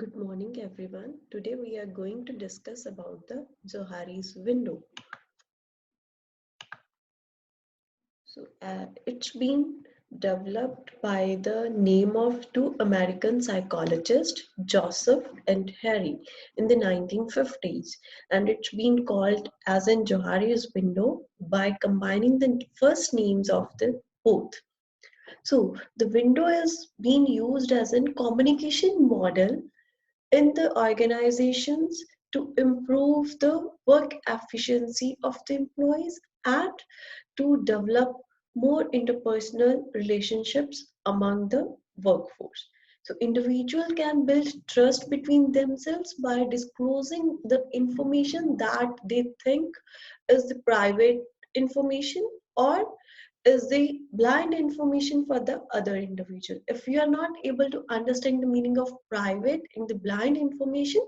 Good morning, everyone. Today we are going to discuss about the Johari's window. It's been developed by the name of two American psychologists, Joseph and Harry, in the 1950s, and it's been called as in Johari's window by combining the first names of the both. So the window is being used as a communication model in the organizations to improve the work efficiency of the employees and to develop more interpersonal relationships among the workforce. So individual can build trust between themselves by disclosing the information that they think is the private information or is the blind information for the other individual. If you are not able to understand the meaning of private in the blind information,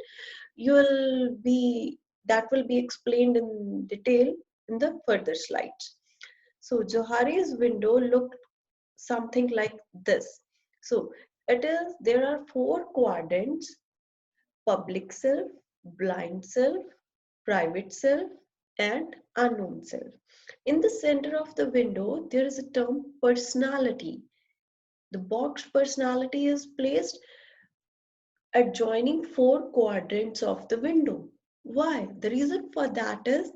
you will be that will be explained in detail in the further slides. So Johari's window looked something like this. So there are four quadrants: public self, blind self, private self, and unknown self. In the center of the window, there is a term personality. The box personality is placed adjoining four quadrants of the window. Why? The reason for that is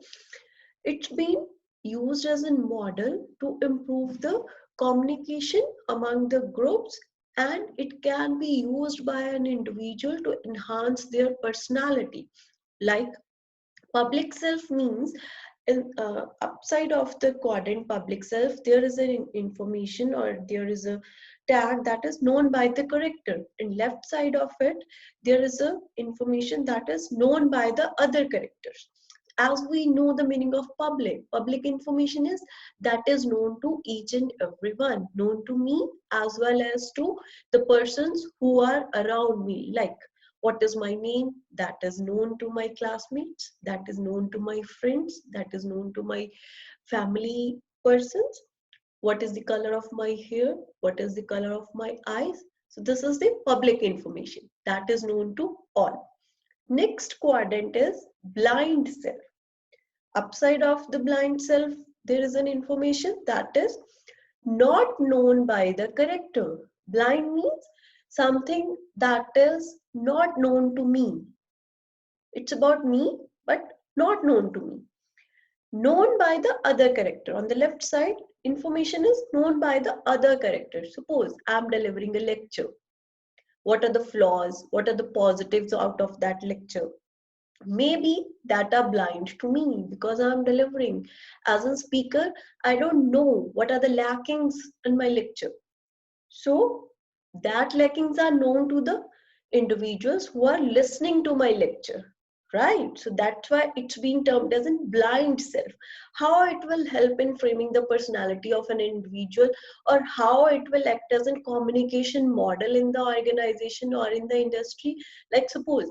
it's been used as a model to improve the communication among the groups, and it can be used by an individual to enhance their personality. Like public self means in upside of the quadrant public self there is an information or there is a tag that is known by the character, and left side of it there is a information that is known by the other characters. As we know the meaning of public information is that is known to each and everyone, known to me as well as to the persons who are around me. Like what is my name, that is known to my classmates, that is known to my friends, that is known to my family persons. What is the color of my hair, what is the color of my eyes. So this is the public information that is known to all. Next quadrant is blind self. Upside of the blind self there is an information that is not known by the character. Blind means something that is not known to me. It's about me, but not known to me. Known by the other character. On the left side, information is known by the other character. Suppose I'm delivering a lecture. What are the flaws? What are the positives out of that lecture? Maybe that are blind to me because I'm delivering. As a speaker, I don't know what are the lackings in my lecture. So that lackings are known to the individuals who are listening to my lecture, right? So that's why it's being termed as a blind self. How it will help in framing the personality of an individual, or how it will act as a communication model in the organization or in the industry. Like suppose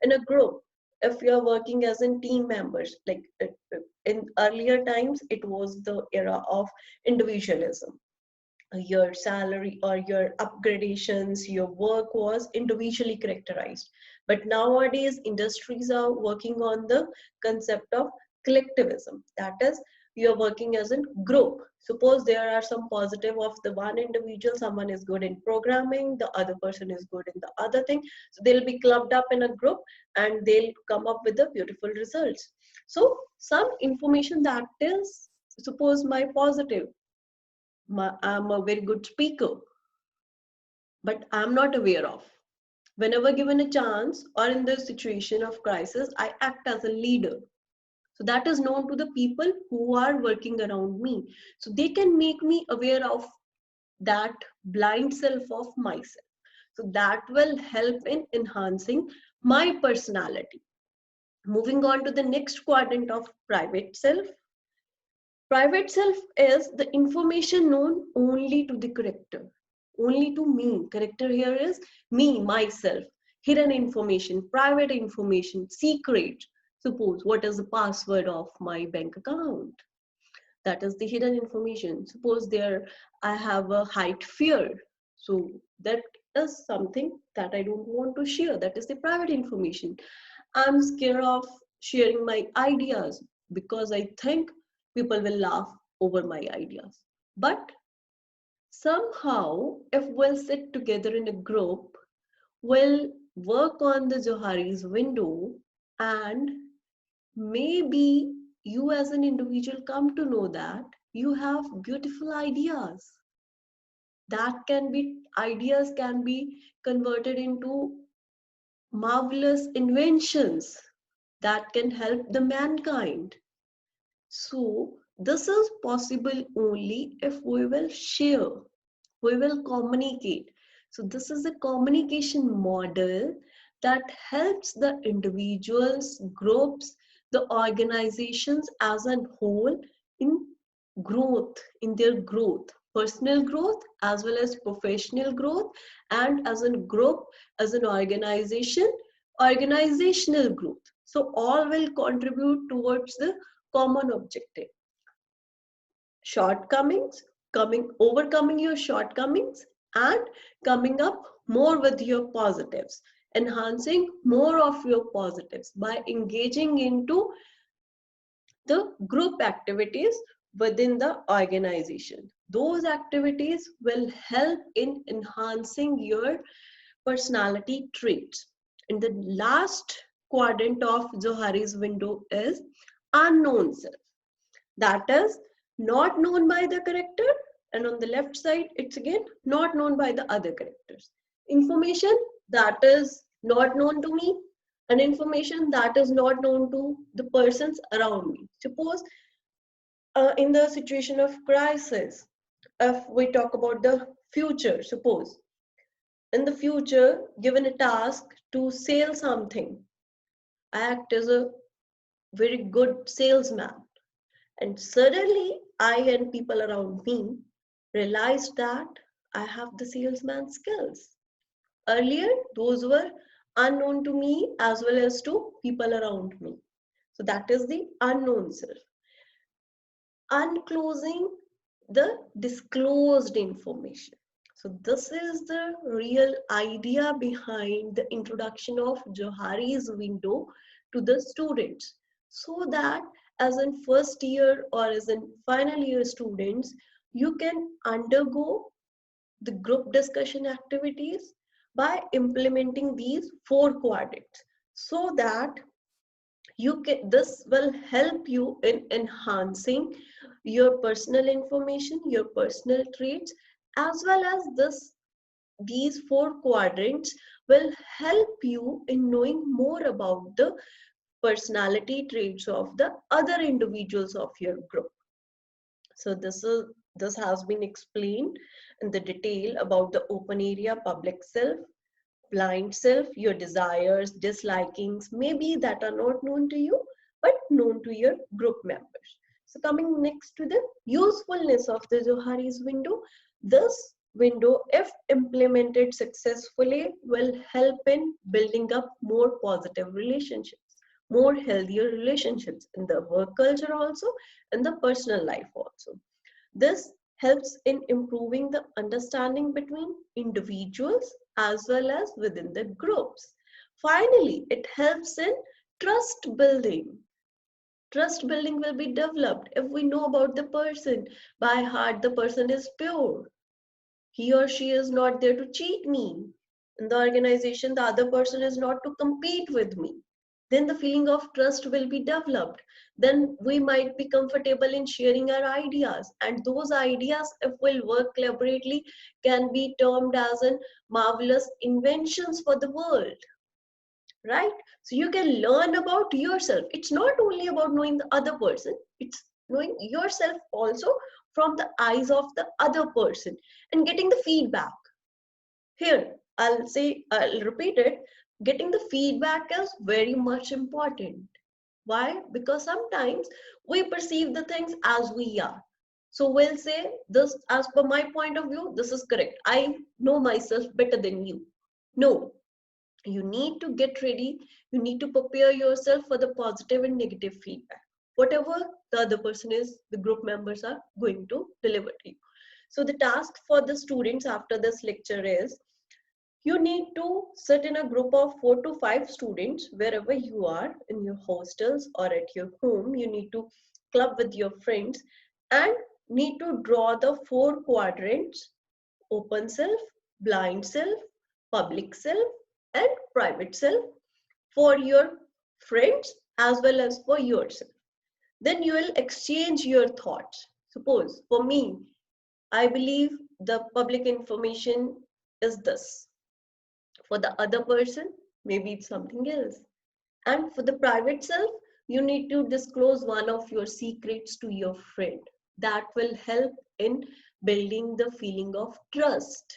in a group, if you are working as in team members, like in earlier times, it was the era of individualism. Your salary or your upgradations, your work was individually characterized. But nowadays, industries are working on the concept of collectivism. That is, you're working as a group. Suppose there are some positive of the one individual, someone is good in programming, the other person is good in the other thing. So they'll be clubbed up in a group and they'll come up with the beautiful results. So some information that is, suppose my positive, I'm a very good speaker, but I'm not aware of. Whenever given a chance or in the situation of crisis, I act as a leader. So that is known to the people who are working around me. So they can make me aware of that blind self of myself. So that will help in enhancing my personality. Moving on to the next quadrant of private self. Private self is the information known only to the character, only to me. Character here is me, myself. Hidden information, private information, secret. Suppose what is the password of my bank account? That is the hidden information. Suppose there I have a height fear. So that is something that I don't want to share. That is the private information. I'm scared of sharing my ideas because I think people will laugh over my ideas. But somehow, if we'll sit together in a group, we'll work on the Johari's window, and maybe you as an individual come to know that you have beautiful ideas that can be ideas can be converted into marvelous inventions that can help the mankind. So this is possible only if we will share, we will communicate. So this is a communication model that helps the individuals, groups, the organizations as a whole in growth, in their growth, personal growth as well as professional growth, and as a group, as an organization, organizational growth. So all will contribute towards the common objective. Shortcomings, overcoming your shortcomings, and coming up more with your positives, enhancing more of your positives by engaging into the group activities within the organization. Those activities will help in enhancing your personality traits. And the last quadrant of Johari's window is unknown self. That is not known by the character, and on the left side it's again not known by the other characters. Information that is not known to me, and information that is not known to the persons around me. Suppose in the situation of crisis, if we talk about the future, suppose in the future given a task to sell something, I act as a very good salesman, and suddenly, I and people around me realized that I have the salesman skills. Earlier, those were unknown to me as well as to people around me. So that is the unknown self. Unclosing the disclosed information. So this is the real idea behind the introduction of Johari's window to the students, so that as in first year or as in final year students, you can undergo the group discussion activities by implementing these four quadrants, so that you can, this will help you in enhancing your personal information, your personal traits, as well as these four quadrants will help you in knowing more about the personality traits of the other individuals of your group. So this has been explained in the detail about the open area, public self, blind self, your desires, dislikings, maybe that are not known to you, but known to your group members. So coming next to the usefulness of the Johari's window, this window, if implemented successfully, will help in building up more positive relationships, more healthier relationships in the work culture also, in the personal life also. This helps in improving the understanding between individuals as well as within the groups. Finally, it helps in trust building. Trust building will be developed if we know about the person by heart. The person is pure. He or she is not there to cheat me. In the organization, the other person is not to compete with me. Then the feeling of trust will be developed. Then we might be comfortable in sharing our ideas. And those ideas, if we'll work collaboratively, can be termed as an marvelous inventions for the world. Right? So you can learn about yourself. It's not only about knowing the other person, it's knowing yourself also from the eyes of the other person and getting the feedback. Here, I'll repeat it. Getting the feedback is very much important. Why? Because sometimes we perceive the things as we are. So we'll say this, as per my point of view, this is correct. I know myself better than you. No, you need to get ready. You need to prepare yourself for the positive and negative feedback. Whatever the other person is, the group members are going to deliver to you. So the task for the students after this lecture is You need to sit in a group of 4 to 5 students wherever you are, in your hostels or at your home. You need to club with your friends and need to draw the 4 quadrants: open self, blind self, public self, and private self for your friends as well as for yourself. Then you will exchange your thoughts. Suppose for me, I believe the public information is this. For the other person, maybe it's something else. And for the private self, you need to disclose one of your secrets to your friend. That will help in building the feeling of trust,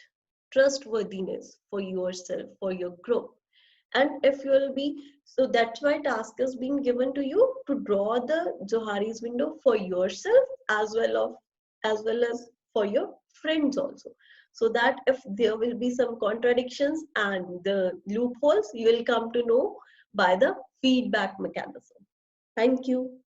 trustworthiness for yourself, for your group. And if you will be, so that's why task is being given to you to draw the Johari's window for yourself as well as for your friends also, so that if there will be some contradictions and the loopholes, you will come to know by the feedback mechanism. Thank you.